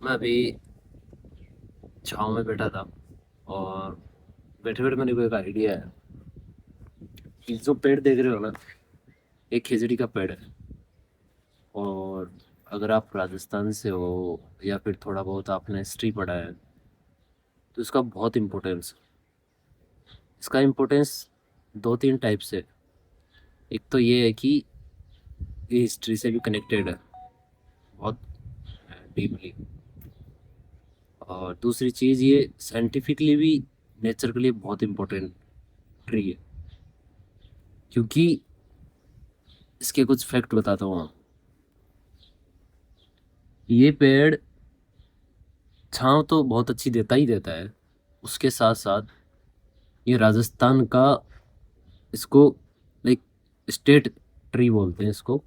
मैं अभी छाँव में बैठा था और बैठे बैठे मेरे को एक आइडिया है कि जो पेड़ देख रहे हो ना, एक खिजड़ी का पेड़ है। और अगर आप राजस्थान से हो या फिर थोड़ा बहुत आपने हिस्ट्री पढ़ा है तो इसका बहुत इम्पोर्टेंस, इसका इम्पोर्टेंस दो तीन टाइप से। एक तो ये है कि ये हिस्ट्री से भी कनेक्टेड है बहुत डीपली। और दूसरी चीज़, ये साइंटिफिकली भी नेचर के लिए बहुत इम्पोर्टेंट ट्री है। क्योंकि इसके कुछ फैक्ट बताता हूँ आप। ये पेड़ छाँव तो बहुत अच्छी देता ही देता है, उसके साथ साथ ये राजस्थान का, इसको लाइक स्टेट ट्री बोलते हैं इसको।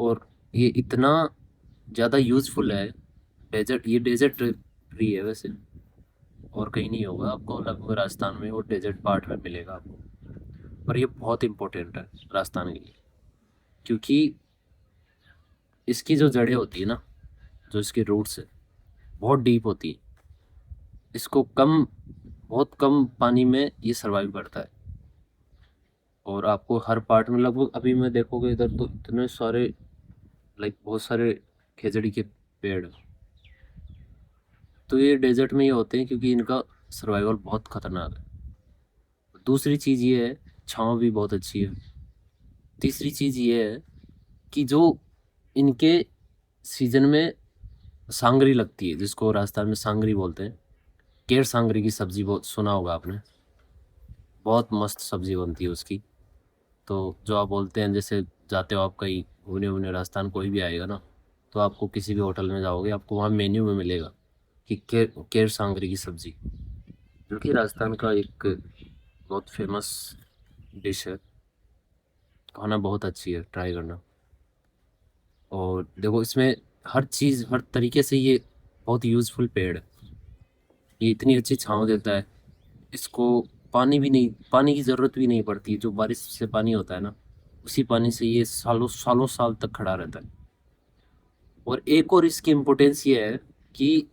और ये इतना ज़्यादा यूजफुल है। डेजर्ट, ये डेजर्ट ट्री है वैसे, और कहीं नहीं होगा आपको, लगभग राजस्थान में और डेजर्ट पार्ट में मिलेगा आपको। पर ये बहुत इंपॉर्टेंट है राजस्थान के लिए, क्योंकि इसकी जो जड़ें होती है ना, जो इसके रूट्स है, बहुत डीप होती है। इसको बहुत कम पानी में ये सरवाइव करता है। और आपको हर पार्ट में लगभग, अभी मैं देखोगे इधर तो इतने सारे, लाइक बहुत सारे खेजड़ी के पेड़ हैं। तो ये डेजर्ट में ही होते हैं क्योंकि इनका सर्वाइवल बहुत खतरनाक है। दूसरी चीज़ ये है, छाँव भी बहुत अच्छी है। तीसरी चीज़ ये है कि जो इनके सीजन में सांगरी लगती है, जिसको राजस्थान में सांगरी बोलते हैं। केर सांगरी की सब्जी बहुत सुना होगा आपने, बहुत मस्त सब्जी बनती है उसकी। तो जो आप बोलते हैं, जैसे जाते हो आप कहीं घूमने वूमने राजस्थान, कोई भी आएगा ना, तो आपको किसी भी होटल में जाओगे, आपको वहाँ मेन्यू में मिलेगा कि केर सांगरी की सब्जी, जो कि राजस्थान का एक बहुत फेमस डिश है। खाना बहुत अच्छी है, ट्राई करना। और देखो इसमें हर चीज़, हर तरीके से ये बहुत यूज़फुल पेड़ है। ये इतनी अच्छी छाँव देता है। इसको पानी भी नहीं, पानी की ज़रूरत भी नहीं पड़ती। जो बारिश से पानी होता है ना, उसी पानी से ये सालों सालों साल तक खड़ा रहता है। और एक और इसकी इम्पोर्टेंस ये है कि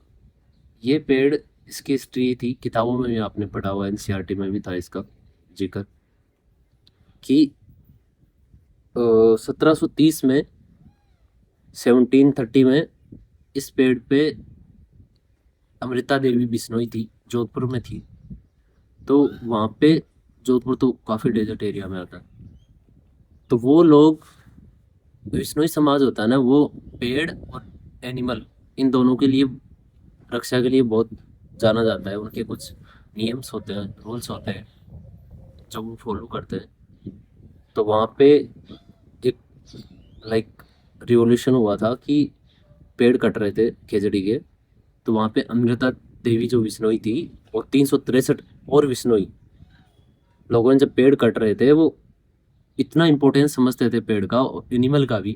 ये पेड़, इसकी हिस्ट्री थी किताबों में भी आपने पढ़ा हुआ, एनसीईआरटी में भी था इसका जिक्र, कि 1730 में, 1730 में इस पेड़ पे अमृता देवी बिश्नोई थी, जोधपुर में थी। तो वहाँ पे, जोधपुर तो काफ़ी डेजर्ट एरिया में आता है, तो वो लोग, बिश्नोई समाज होता है ना, वो पेड़ और एनिमल, इन दोनों के लिए, रक्षा के लिए बहुत जाना जाता है। उनके कुछ नियम्स होते हैं, रूल्स होते हैं, जो वो फॉलो करते हैं। तो वहाँ पे एक, लाइक, रिवॉल्यूशन हुआ था कि पेड़ कट रहे थे खेजड़ी के। तो वहाँ पे अमृता देवी जो बिश्नोई थी, और 363 और बिश्नोई लोगों ने, जब पेड़ कट रहे थे, वो इतना इम्पोर्टेंस समझते थे पेड़ का और एनिमल का भी,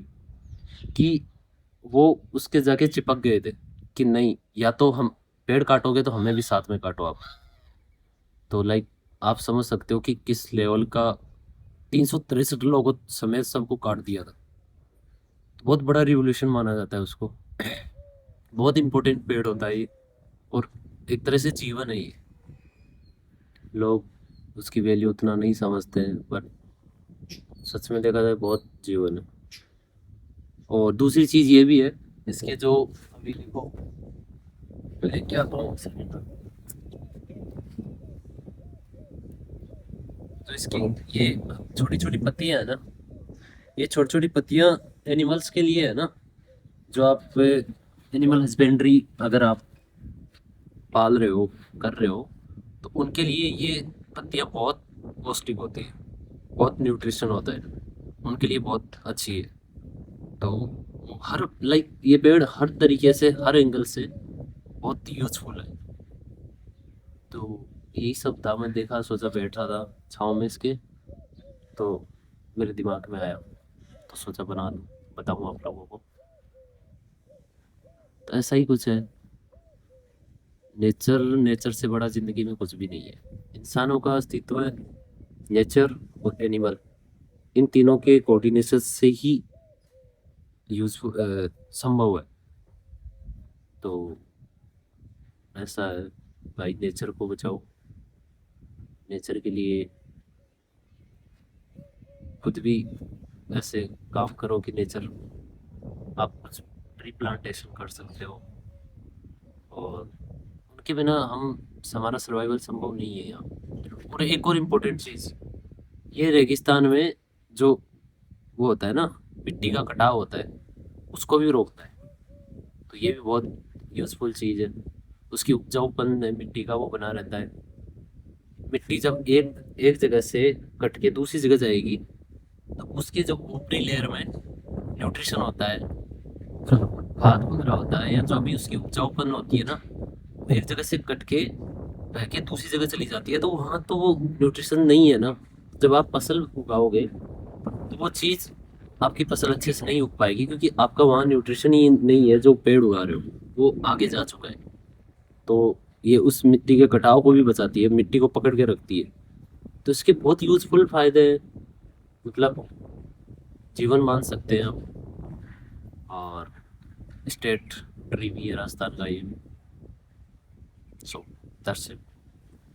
कि वो उसके जाके चिपक गए थे कि नहीं, या तो हम पेड़ काटोगे तो हमें भी साथ में काटो आप। तो लाइक, आप समझ सकते हो कि किस लेवल का, 363 लोगों समेत सबको काट दिया था। तो बहुत बड़ा रिवोल्यूशन माना जाता है उसको। बहुत इंपॉर्टेंट पेड़ होता है ये, और एक तरह से जीवन है ये। लोग उसकी वैल्यू उतना नहीं समझते हैं, पर सच में देखा जाए बहुत जीवन है। और दूसरी चीज ये भी है, इसके जो, अभी देखो, मैं क्या कहूँ, तो इसकी ये छोटी छोटी पत्तियां है ना, ये छोटी छोटी पत्तियां एनिमल्स के लिए है ना। जो आप एनिमल हस्बेंड्री अगर आप पाल रहे हो, कर रहे हो, तो उनके लिए ये पत्तियां बहुत पौष्टिक होती है, बहुत न्यूट्रिशन होता है, उनके लिए बहुत अच्छी है। तो हर, लाइक, ये पेड़ हर तरीके से, हर एंगल से बहुत यूजफुल है। तो यही सब था, मैं देखा, सोचा, बैठा था छाँव में इसके, तो मेरे दिमाग में आया, तो सोचा बना लूँ, बताऊँ आप लोगों को। तो ऐसा ही कुछ है। नेचर, नेचर से बड़ा जिंदगी में कुछ भी नहीं है। इंसानों का अस्तित्व है, नेचर और एनिमल, इन तीनों के कोऑर्डिनेशन से ही यूजफुल, संभव है। तो ऐसा है भाई, नेचर को बचाओ, नेचर के लिए खुद भी ऐसे काम करो कि नेचर, आप कुछ ट्री प्लांटेशन कर सकते हो, और उनके बिना हम हमारा सर्वाइवल संभव नहीं है यहाँ। और एक और इम्पोर्टेंट चीज़, ये रेगिस्तान में जो वो होता है ना, मिट्टी का कटाव होता है, उसको भी रोकता है। तो ये भी बहुत यूजफुल चीज़ है। उसकी उपजाऊपन है मिट्टी का, वो बना रहता है। मिट्टी जब एक एक जगह से कट के दूसरी जगह जाएगी, तो उसके जो ऊपरी लेयर में न्यूट्रिशन होता है, खाद वगैरह होता है, या जो भी उसकी उपजाऊपन होती है ना, वो एक जगह से कट के बह के दूसरी जगह चली जाती है। तो वहाँ तो वो न्यूट्रिशन नहीं है ना। जब आप फसल उगाओगे तो वो चीज़, आपकी फसल अच्छे से नहीं उग पाएगी, क्योंकि आपका वहाँ न्यूट्रिशन ही नहीं है। जो पेड़ उगा रहे हो वो आगे जा चुका है। तो ये उस मिट्टी के कटाव को भी बचाती है, मिट्टी को पकड़ के रखती है। तो इसके बहुत यूजफुल फायदे हैं, मतलब जीवन मान सकते हैं हम। और स्टेट ट्री भी है राजस्थान का ये। So that's it.